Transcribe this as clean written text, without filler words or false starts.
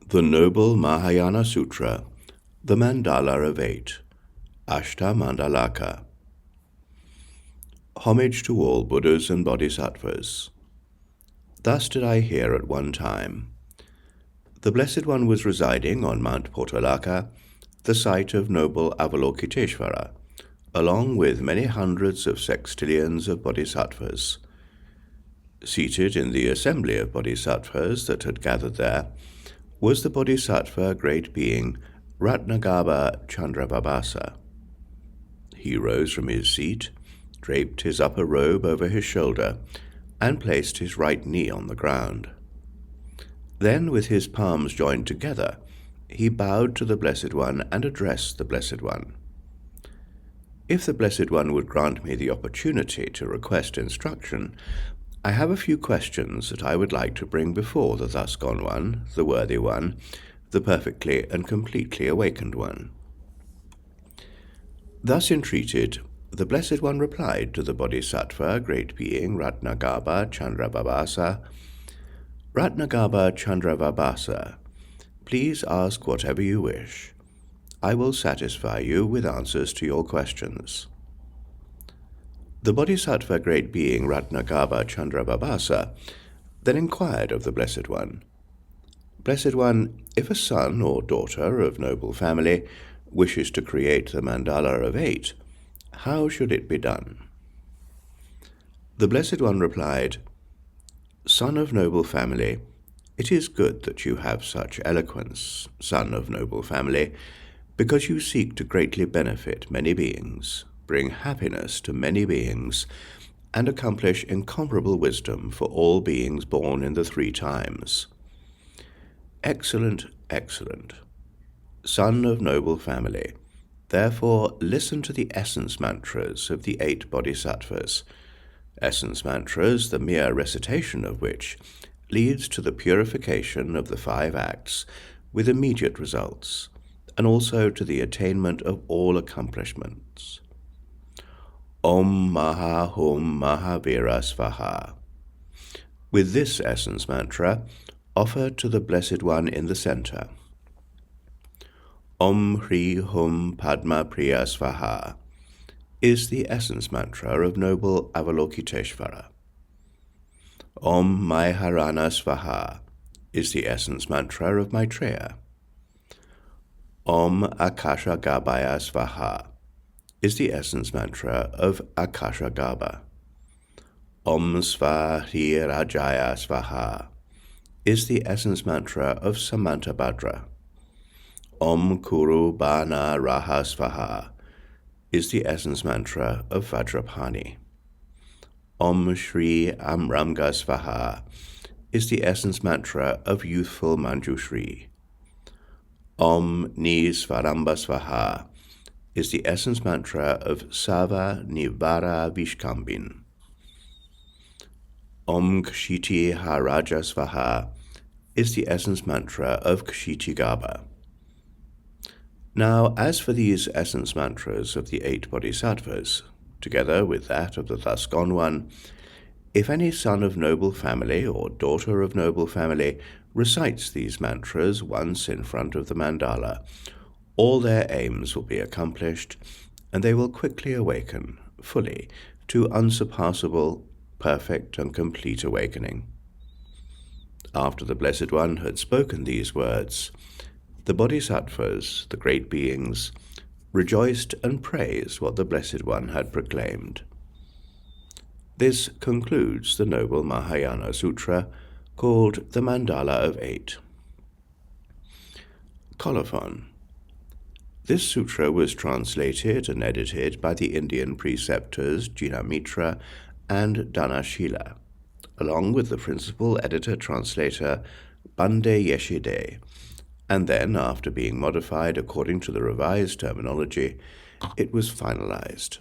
The Noble Mahayana Sutra, the Mandala of Eight, Ashta Mandalaka. Homage to all Buddhas and Bodhisattvas. Thus did I hear at one time. The Blessed One was residing on Mount Portalaka, the site of noble Avalokiteśvara, along with many hundreds of sextillions of bodhisattvas. Seated in the assembly of bodhisattvas that had gathered there was the bodhisattva great being Ratnagarbha Chandrabhabasa. He rose from his seat, draped his upper robe over his shoulder, and placed his right knee on the ground. Then, with his palms joined together, he bowed to the Blessed One and addressed the Blessed One. If the Blessed One would grant me the opportunity to request instruction, I have a few questions that I would like to bring before the thus gone one, the worthy one, the perfectly and completely awakened one. Thus entreated, the Blessed One replied to the Bodhisattva, great being Ratnagarbha Chandrabhabasa, Ratnagarbha Chandrabhabasa, please ask whatever you wish. I will satisfy you with answers to your questions. The Bodhisattva great being Ratnagarbha Chandrabhabasa then inquired of the Blessed One, Blessed One, if a son or daughter of noble family wishes to create the Mandala of Eight, how should it be done? The Blessed One replied, Son of noble family, it is good that you have such eloquence, son of noble family, because you seek to greatly benefit many beings, bring happiness to many beings, and accomplish incomparable wisdom for all beings born in the three times. Excellent, excellent. Son of noble family, therefore listen to the essence mantras of the 8 bodhisattvas, essence mantras the mere recitation of which leads to the purification of the 5 acts with immediate results, and also to the attainment of all accomplishments. Om Maha Hum Mahavira Svaha. With this essence mantra, offer to the Blessed One in the center. Om Hri Hum Padma Priya Svaha is the essence mantra of noble Avalokiteśvara. Om Maiharana Svaha is the essence mantra of Maitreya. Om Ākāśagarbha Svaha is the essence mantra of Ākāśagarbha. Om Sva Hri Rajaya Svaha is the essence mantra of Samantabhadra. Om Kuru Bana Raha Svaha is the essence mantra of Vajrapāṇi. Om Shri Amramga Svaha is the essence mantra of youthful Mañjuśrī. Om Ni Svaramba Svaha is the essence mantra of Sarvanīvaraṇaviṣkambhin. Om Kṣitigarbha Svaha is the essence mantra of Kṣitigarbha. Now, as for these essence mantras of the 8 bodhisattvas, together with that of the thus gone one, if any son of noble family or daughter of noble family recites these mantras once in front of the mandala, all their aims will be accomplished, and they will quickly awaken, fully, to unsurpassable, perfect, and complete awakening. After the Blessed One had spoken these words, the bodhisattvas, the great beings, rejoiced and praised what the Blessed One had proclaimed. This concludes the noble Mahayana Sutra, called the Mandala of Eight. Colophon. This sutra was translated and edited by the Indian preceptors Jinamitra and Dhanashila, along with the principal editor-translator Bande Yeshe, and then, after being modified according to the revised terminology, it was finalized.